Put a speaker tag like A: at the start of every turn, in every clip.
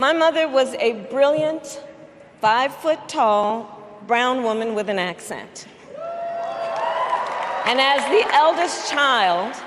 A: My mother was a brilliant, 5-foot-tall, brown woman with an accent. And as the eldest child,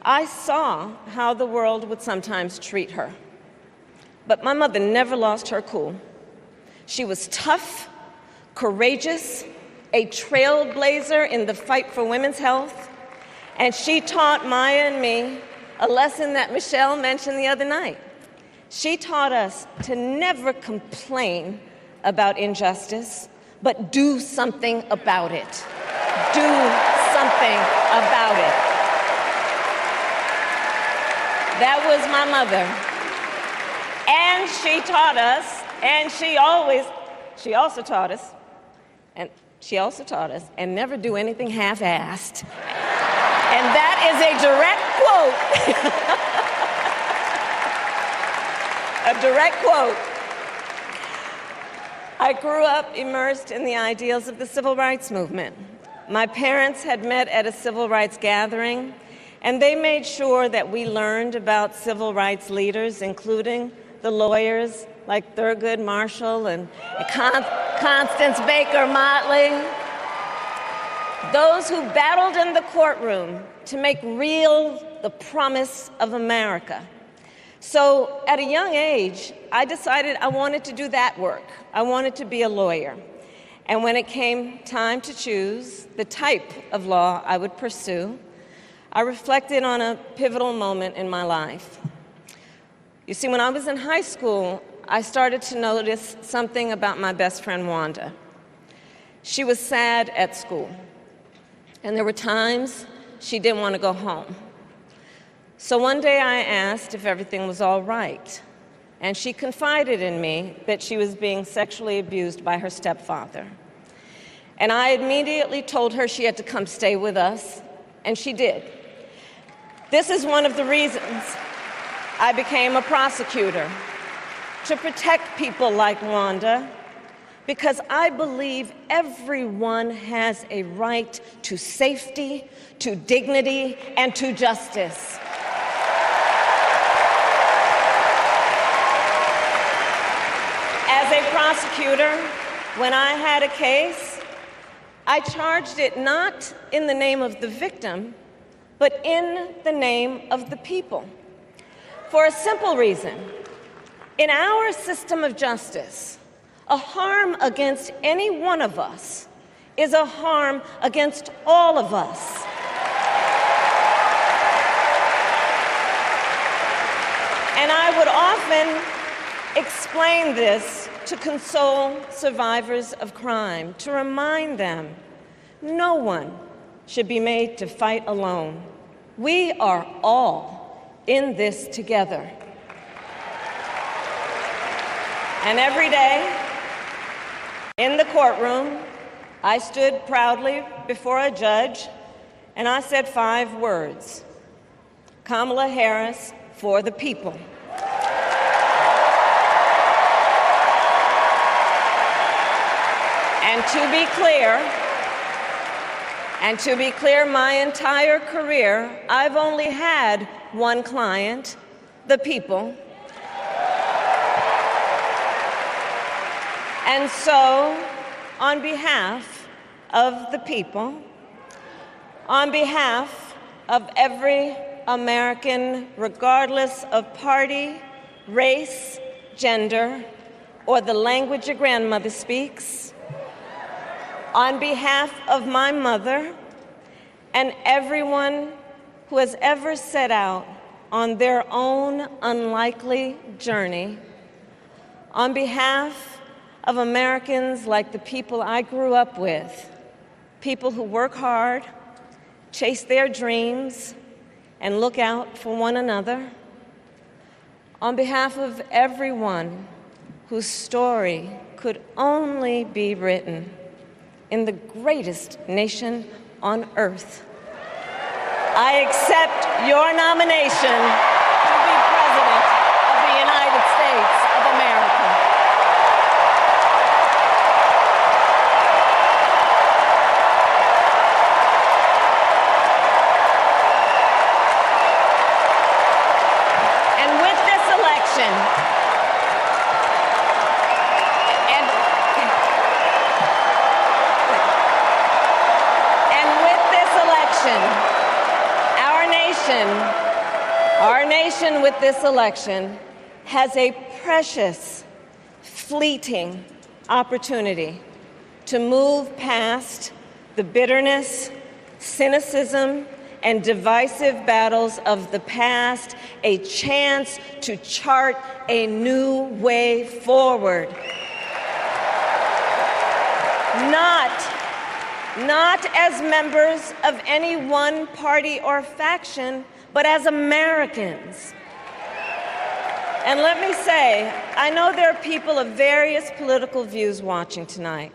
A: I saw how the world would sometimes treat her. But my mother never lost her cool. She was tough, courageous, a trailblazer in the fight for women's health, and she taught Maya and me a lesson that Michelle mentioned the other night. She taught us to never complain about injustice, but do something about it. Do something about it. That was my mother. And she taught us, and she also taught us, and never do anything half-assed. And that is a direct quote. A direct quote. I grew up immersed in the ideals of the civil rights movement. My parents had met at a civil rights gathering, and they made sure that we learned about civil rights leaders, including the lawyers like Thurgood Marshall and Constance Baker Motley, those who battled in the courtroom to make real the promise of America. So at a young age, I decided I wanted to do that work. I wanted to be a lawyer. And when it came time to choose the type of law I would pursue, I reflected on a pivotal moment in my life. You see, when I was in high school, I started to notice something about my best friend, Wanda. She was sad at school, and there were times she didn't want to go home. So one day I asked if everything was all right, and she confided in me that she was being sexually abused by her stepfather. And I immediately told her she had to come stay with us, and she did. This is one of the reasons I became a prosecutor, to protect people like Wanda, because I believe everyone has a right to safety, to dignity, and to justice. As a prosecutor, when I had a case, I charged it not in the name of the victim, but in the name of the people. For a simple reason. In our system of justice, a harm against any one of us is a harm against all of us. And I would often explain this to console survivors of crime, to remind them no one should be made to fight alone. We are all in this together. And every day, in the courtroom, I stood proudly before a judge, and I said 5 words: Kamala Harris for the people. And to be clear, my entire career, I've only had one client, the people. And so, on behalf of the people, on behalf of every American, regardless of party, race, gender, or the language your grandmother speaks, on behalf of my mother and everyone who has ever set out on their own unlikely journey, on behalf of Americans like the people I grew up with, people who work hard, chase their dreams, and look out for one another, on behalf of everyone whose story could only be written in the greatest nation on earth, I accept your nomination to be President of the United States of America. And with this election, election, and with this election, our nation with this election has a precious, fleeting opportunity to move past the bitterness, cynicism, and divisive battles of the past, a chance to chart a new way forward. Not as members of any one party or faction, but as Americans. And let me say, I know there are people of various political views watching tonight,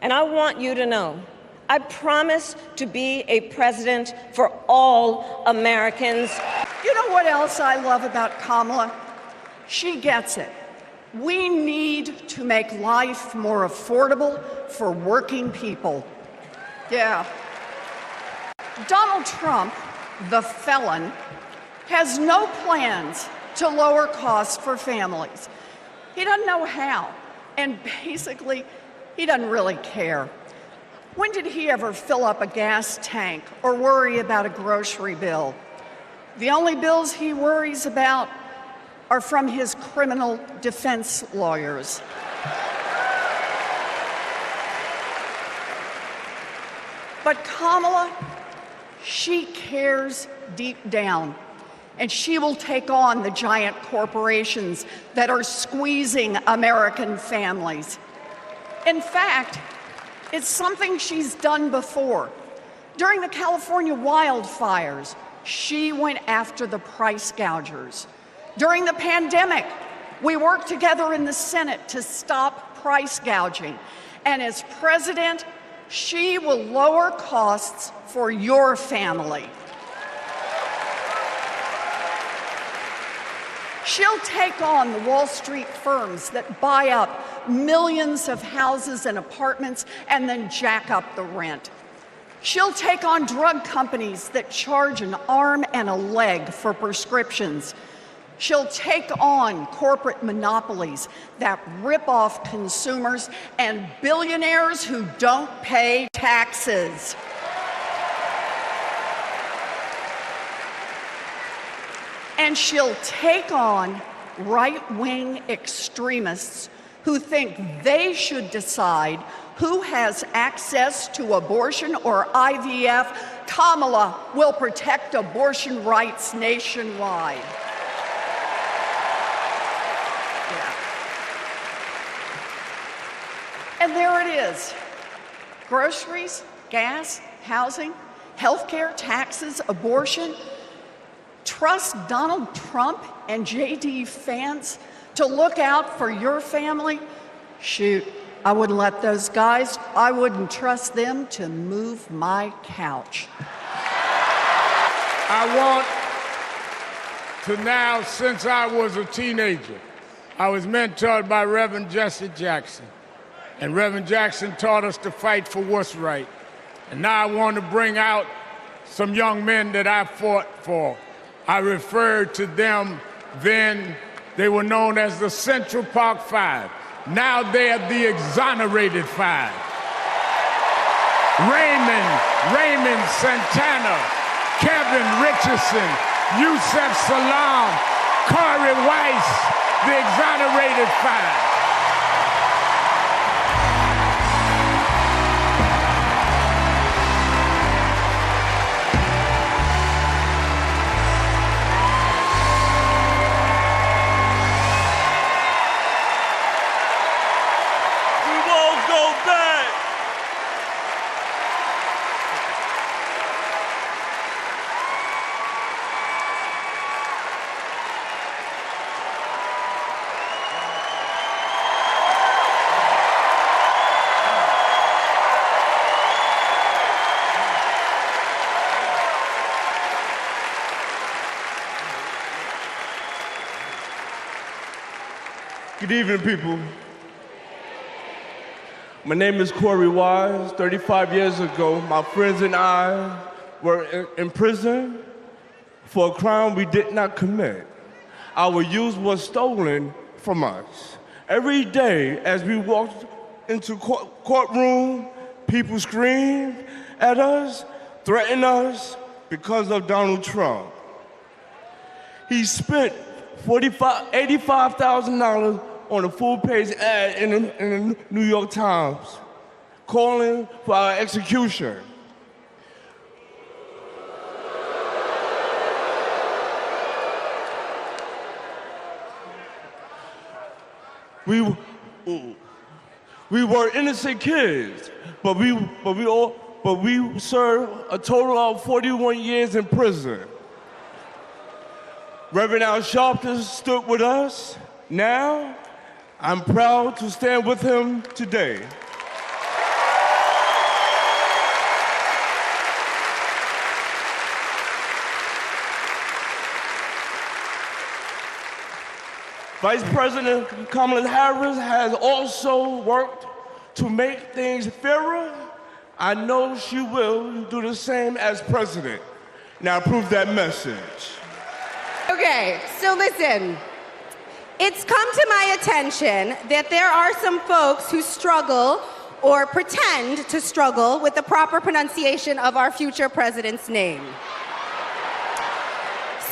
A: and I want you to know, I promise to be a president for all Americans.
B: You know what else I love about Kamala? She gets it. We need to make life more affordable for working people. Yeah. Donald Trump, the felon, has no plans to lower costs for families. He doesn't know how, and basically, he doesn't really care. When did he ever fill up a gas tank or worry about a grocery bill? The only bills he worries about are from his criminal defense lawyers. But Kamala, she cares deep down, and she will take on the giant corporations that are squeezing American families. In fact, it's something she's done before. During the California wildfires, she went after the price gougers. During the pandemic, we worked together in the Senate to stop price gouging. And as president, she will lower costs for your family. She'll take on the Wall Street firms that buy up millions of houses and apartments and then jack up the rent. She'll take on drug companies that charge an arm and a leg for prescriptions. She'll take on corporate monopolies that rip off consumers and billionaires who don't pay taxes. And she'll take on right-wing extremists who think they should decide who has access to abortion or IVF. Kamala will protect abortion rights nationwide. Yeah. And there it is. Groceries, gas, housing, healthcare, taxes, abortion. Trust Donald Trump and J.D. Vance to look out for your family? Shoot, I wouldn't let those guys, I wouldn't trust them to move my couch.
C: I want to now, since I was a teenager, I was mentored by Reverend Jesse Jackson. And Reverend Jackson taught us to fight for what's right. And now I want to bring out some young men that I fought for. I referred to them then, they were known as the Central Park Five. Now they're the Exonerated Five. Raymond Santana, Kevin Richardson, Yusef Salaam, Corey Weiss, the Exonerated Five.
D: Good evening, people. My name is Corey Wise. 35 years ago, my friends and I were in prison for a crime we did not commit. Our youth was stolen from us. Every day as we walked into courtroom, people screamed at us, threatened us because of Donald Trump. He spent $85,000 on a full-page ad in the New York Times, calling for our execution. We were innocent kids, but we served a total of 41 years in prison. Reverend Al Sharpton stood with us. Now, I'm proud to stand with him today. Vice President Kamala Harris has also worked to make things fairer. I know she will do the same as president. Now prove that message.
E: Okay, so listen. It's come to my attention that there are some folks who struggle or pretend to struggle with the proper pronunciation of our future president's name.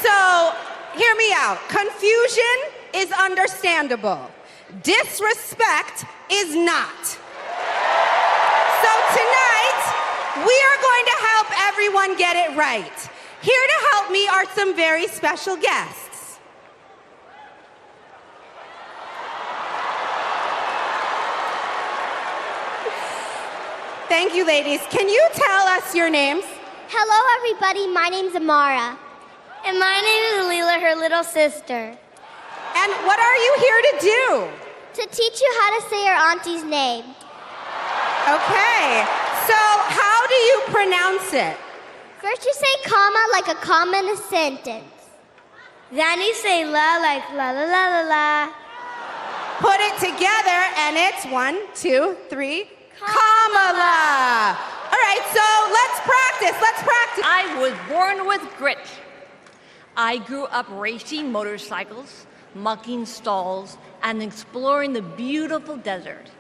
E: So, hear me out. Confusion is understandable. Disrespect is not. So tonight, we are going to help everyone get it right. Here to help me are some very special guests. Thank you, ladies. Can you tell us your names?
F: Hello, everybody. My name's Amara. And my name is Leela, her little sister.
E: And what are you here to do?
F: To teach you how to say your auntie's name.
E: Okay, so how do you pronounce it?
F: First you say comma like a comma in a sentence. Then you say la like la la la la la.
E: Put it together and it's 1, 2, 3, Kamala. All right, so let's practice.
G: I was born with grit. I grew up racing motorcycles, mucking stalls, and exploring the beautiful desert.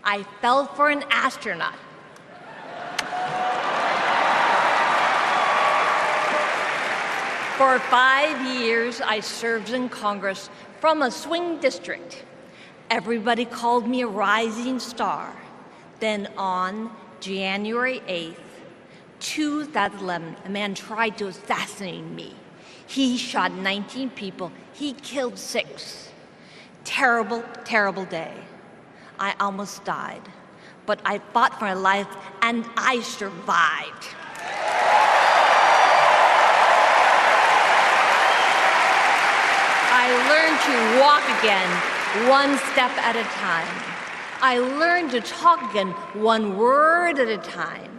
G: I fell for an astronaut. For 5 years, I served in Congress from a swing district. Everybody called me a rising star. Then on January 8th, 2011, a man tried to assassinate me. He shot 19 people. He killed 6. Terrible, terrible day. I almost died, but I fought for my life and I survived. I learned to walk again, one step at a time. I learned to talk again, one word at a time.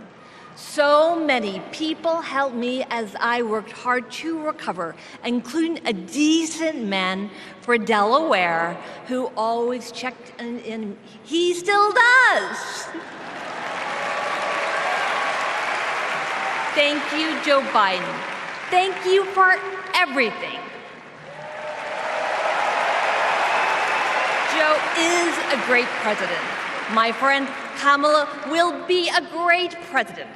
G: So many people helped me as I worked hard to recover, including a decent man for Delaware who always checked in. He still does. Thank you, Joe Biden. Thank you for everything. Joe is a great president. My friend Kamala will be a great president.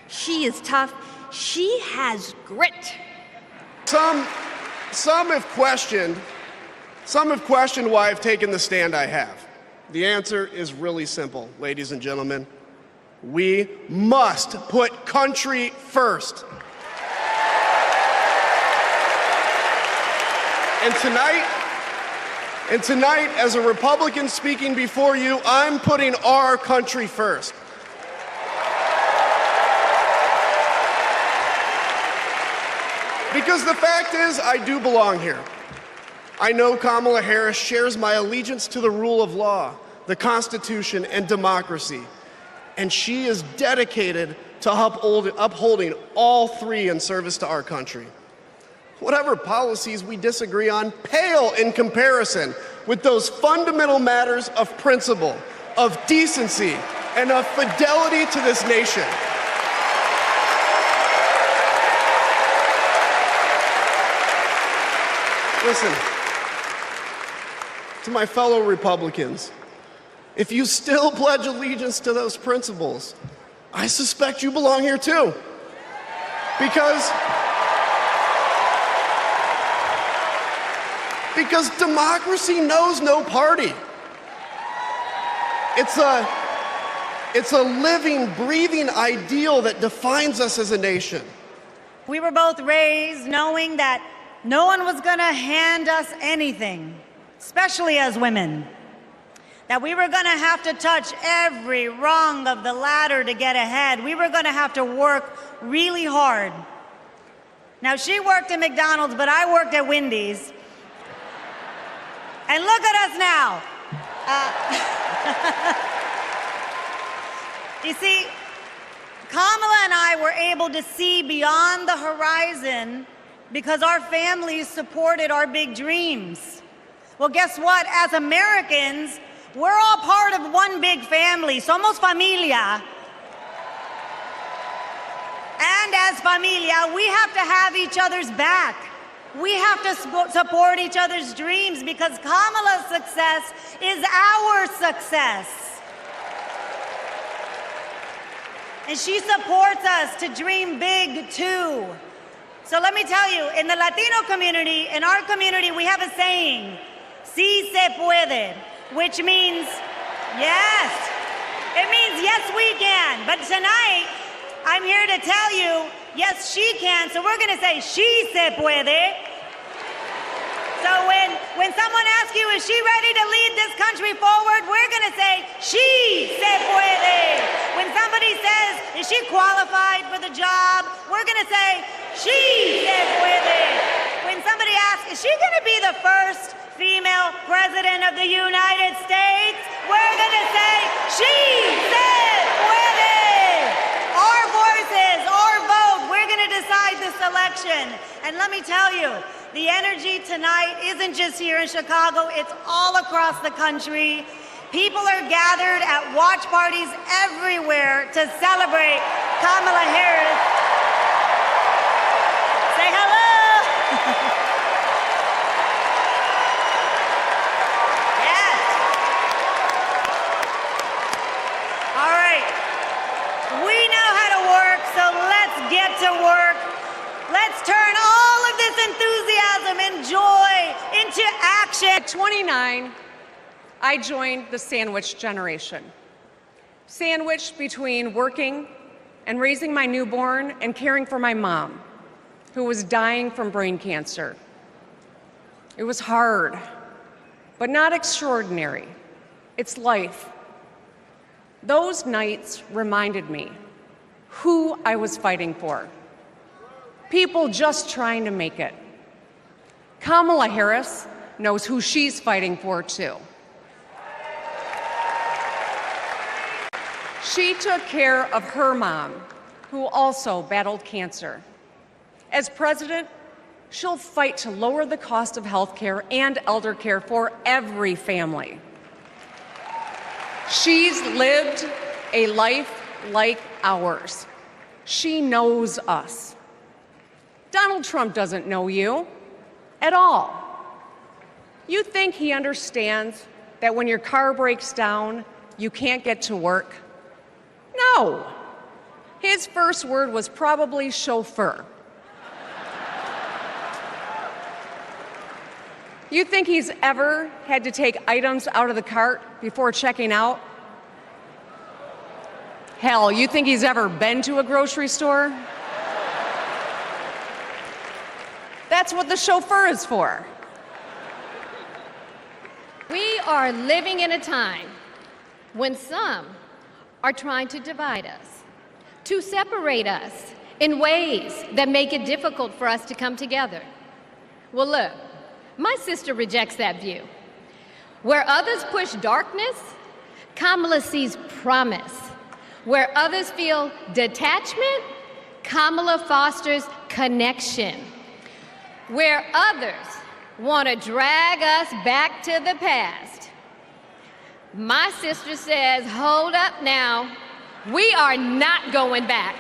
G: She is tough. She has grit.
H: Some have questioned why I've taken the stand I have. The answer is really simple, ladies and gentlemen. We must put country first. And tonight, as a Republican speaking before you, I'm putting our country first. Because the fact is, I do belong here. I know Kamala Harris shares my allegiance to the rule of law, the Constitution, and democracy. And she is dedicated to upholding all three in service to our country. Whatever policies we disagree on pale in comparison with those fundamental matters of principle, of decency, and of fidelity to this nation. Listen, to my fellow Republicans, if you still pledge allegiance to those principles, I suspect you belong here too. Because democracy knows no party. It's a living, breathing ideal that defines us as a nation.
I: We were both raised knowing that no one was going to hand us anything, especially as women. That we were going to have to touch every rung of the ladder to get ahead. We were going to have to work really hard. Now, she worked at McDonald's, but I worked at Wendy's. And look at us now. You see, Kamala and I were able to see beyond the horizon because our families supported our big dreams. Well, guess what? As Americans, we're all part of one big family. Somos familia. And as familia, we have to have each other's back. We have to support each other's dreams because Kamala's success is our success. And she supports us to dream big too. So let me tell you, in the Latino community, in our community, we have a saying, sí se puede, which means yes. It means yes, we can. But tonight, I'm here to tell you, yes, she can. So we're going to say, she se puede. So when someone asks you, is she ready to lead this country forward? We're going to say, she se puede. When somebody says, is she qualified for the job? We're going to say, she se puede. When somebody asks, is she going to be the first female president of the United States? We're going to say, she se puede. Our voices, our vote, we're going to decide this election. And let me tell you, the energy tonight isn't just here in Chicago, it's all across the country. People are gathered at watch parties everywhere to celebrate Kamala Harris. Say hello. Yes. All right. We know how to work, so let's get to work. Let's turn all of this enthusiasm and joy into action.
J: At 29, I joined the sandwich generation. Sandwiched between working and raising my newborn and caring for my mom, who was dying from brain cancer. It was hard, but not extraordinary. It's life. Those nights reminded me who I was fighting for. People just trying to make it. Kamala Harris knows who she's fighting for, too. She took care of her mom, who also battled cancer. As president, she'll fight to lower the cost of health care and elder care for every family. She's lived a life like ours. She knows us. Donald Trump doesn't know you at all. You think he understands that when your car breaks down, you can't get to work? No. His first word was probably chauffeur. You think he's ever had to take items out of the cart before checking out? Hell, you think he's ever been to a grocery store? That's what the chauffeur is for.
K: We are living in a time when some are trying to divide us, to separate us in ways that make it difficult for us to come together. Well, look, my sister rejects that view. Where others push darkness, Kamala sees promise. Where others feel detachment, Kamala fosters connection. Where others want to drag us back to the past, my sister says, hold up now, we are not going back.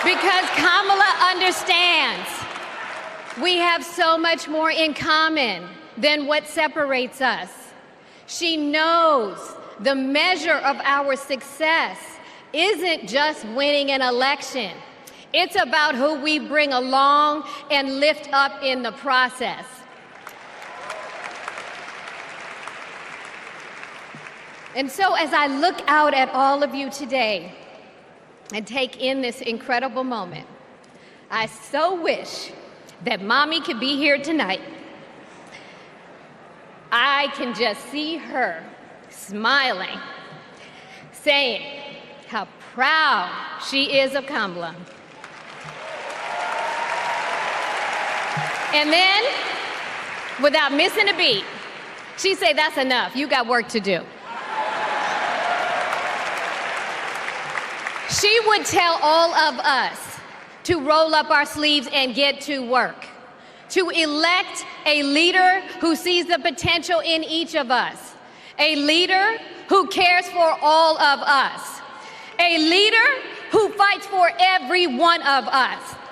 K: Because Kamala understands we have so much more in common than what separates us. She knows the measure of our success isn't just winning an election. It's about who we bring along and lift up in the process. And so as I look out at all of you today and take in this incredible moment, I so wish that Mommy could be here tonight. I can just see her smiling, saying how proud she is of Kamala. And then, without missing a beat, she'd say, "That's enough, you got work to do." She would tell all of us to roll up our sleeves and get to work, to elect a leader who sees the potential in each of us, a leader who cares for all of us, a leader who fights for every one of us.